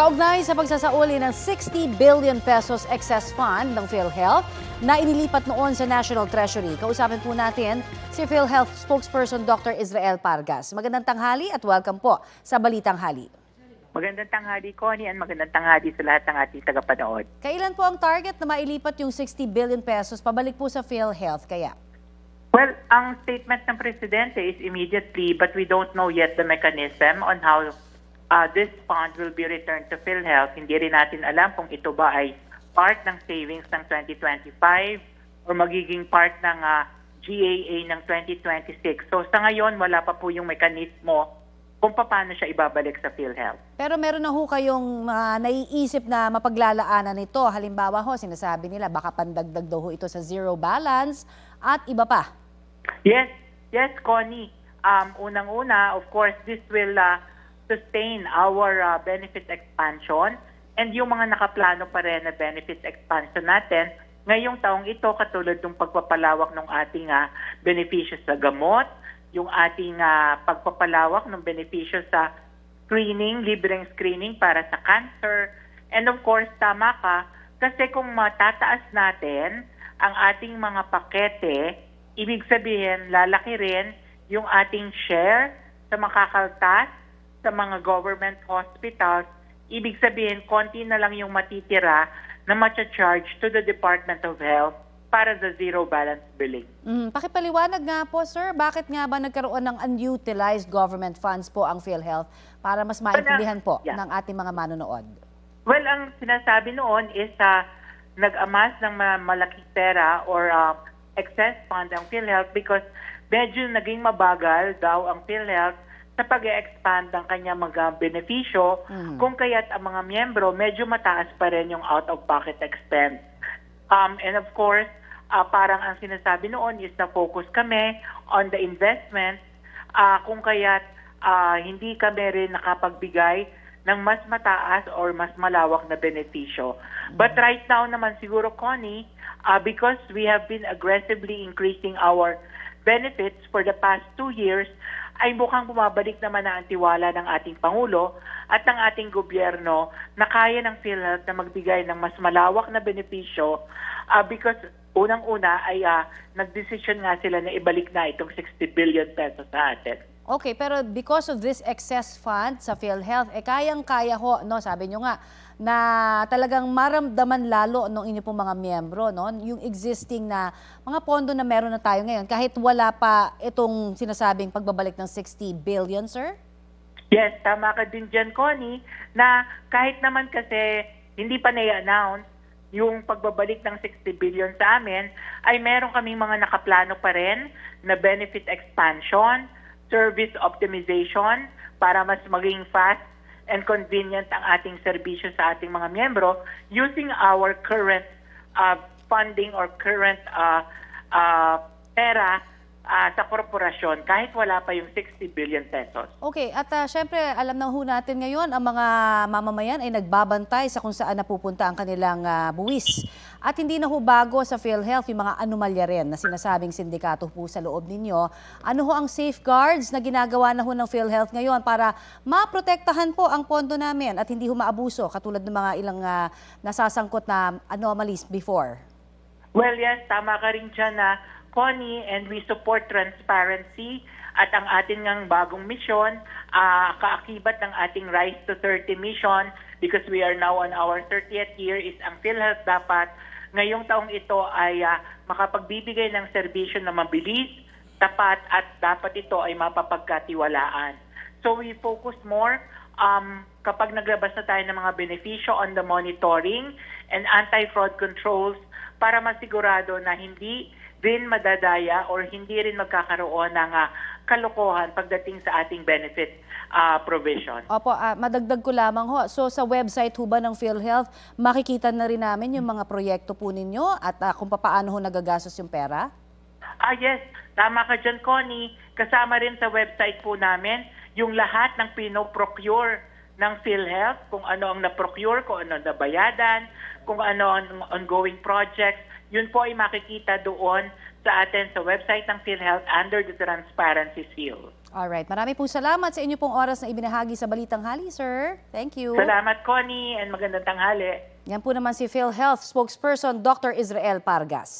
Kaugnay sa pagsasauli ng 60 billion pesos excess fund ng PhilHealth na inilipat noon sa National Treasury. Kausapin po natin si PhilHealth spokesperson Dr. Israel Pargas. Magandang tanghali at welcome po sa Balitang Hali. Magandang tanghali, Connie, and magandang tanghali sa lahat ng ating tagapanood. Kailan po ang target na mailipat yung 60 billion pesos pabalik po sa PhilHealth kaya? Well, ang statement ng Presidente is immediately, but we don't know yet the mechanism on how this fund will be returned to PhilHealth. Hindi rin natin alam kung ito ba ay part ng savings ng 2025 or magiging part ng GAA ng 2026. So sa ngayon, wala pa po yung mekanismo kung paano siya ibabalik sa PhilHealth. Pero meron na ho kayong naiisip na mapaglalaanan nito. Halimbawa ho, sinasabi nila baka pandagdag daw ho ito sa zero balance at iba pa. Yes, Connie. Unang-una, of course, this will sustain our benefit expansion and yung mga nakaplano pa rin na benefit expansion natin ngayong taong ito, katulad ng pagpapalawak ng ating benepisyo sa gamot, yung ating pagpapalawak ng benepisyo sa screening, libreng screening para sa cancer. And of course, tama ka, kasi kung matataas natin ang ating mga pakete, ibig sabihin, lalaki rin yung ating share sa makakaltas sa mga government hospitals. Ibig sabihin, konti na lang yung matitira na matcha-charge to the Department of Health para sa zero balance billing. Pakipaliwanag nga po, sir, bakit nga ba nagkaroon ng unutilized government funds po ang PhilHealth para mas maintindihan po ng ating mga manonood? Well, ang sinasabi noon is nag-amas ng malaking pera or excess fund ang PhilHealth because medyo naging mabagal daw ang PhilHealth sa pag-expand ng kanya mga benepisyo, kung kaya't ang mga miyembro medyo mataas pa rin yung out-of-pocket expense. And of course, parang ang sinasabi noon is na focus kami on the investment, kung kaya't hindi kami rin nakapagbigay ng mas mataas or mas malawak na benepisyo. But right now naman siguro, Connie, because we have been aggressively increasing our benefits for the past 2 years, ay mukhang bumabalik naman na ang tiwala ng ating Pangulo at ng ating gobyerno na kaya ng PhilHealth na magbigay ng mas malawak na benepisyo because unang-una ay nagdesisyon nga sila na ibalik na itong 60 billion pesos sa atin. Okay, pero because of this excess fund sa PhilHealth, kayang-kaya ho, no, sabi nyo nga, na talagang maramdaman lalo ng inyo pong mga miyembro, no, yung existing na mga pondo na meron na tayo ngayon, kahit wala pa itong sinasabing pagbabalik ng 60 billion, sir? Yes, tama ka din dyan, Connie, na kahit naman kasi hindi pa na-announce yung pagbabalik ng 60 billion sa amin, ay meron kaming mga nakaplano pa rin na benefit expansion, service optimization para mas maging fast and convenient ang ating serbisyo sa ating mga miyembro using our current funding or current pera sa korporasyon kahit wala pa yung 60 billion pesos. Okay, at syempre alam na ho natin ngayon ang mga mamamayan ay nagbabantay sa kung saan napupunta ang kanilang buwis. At hindi na ho bago sa PhilHealth yung mga anomalya rin na sinasabing sindikato po sa loob ninyo. Ano ho ang safeguards na ginagawa na ho ng PhilHealth ngayon para maprotektahan po ang pondo namin at hindi ho maabuso katulad ng mga ilang nasasangkot na anomalies before? Well, yes, tama ka rin dyan Connie, and we support transparency at ang ating ngang bagong mission, kaakibat ng ating Rise to 30 mission because we are now on our 30th year is ang PhilHealth dapat ngayong taong ito ay makapagbibigay ng serbisyo na mabilis, tapat at dapat ito ay mapapagkatiwalaan. So we focus more kapag naglabas na tayo ng mga benepisyo on the monitoring and anti-fraud controls para masigurado na hindi rin madadaya or hindi rin magkakaroon ng kalokohan pagdating sa ating benefit provision. Opo, madagdag ko lamang ho. So sa website ho ba ng PhilHealth, makikita na rin namin yung mga proyekto po ninyo at kung paano ho nagagastos yung pera? Yes, tama ka dyan, Connie. Kasama rin sa website po namin yung lahat ng pinoprocure ng PhilHealth, kung ano ang na-procure, kung ano ang nabayadan, kung ano ang ongoing projects. Yun po ay makikita doon sa atin sa website ng PhilHealth under the Transparency Seal. Alright, marami pong salamat sa inyo pong oras na ibinahagi sa Balitang Hali, sir. Thank you. Salamat, Connie, and magandang tanghali. Yan po naman si PhilHealth spokesperson Dr. Israel Pargas.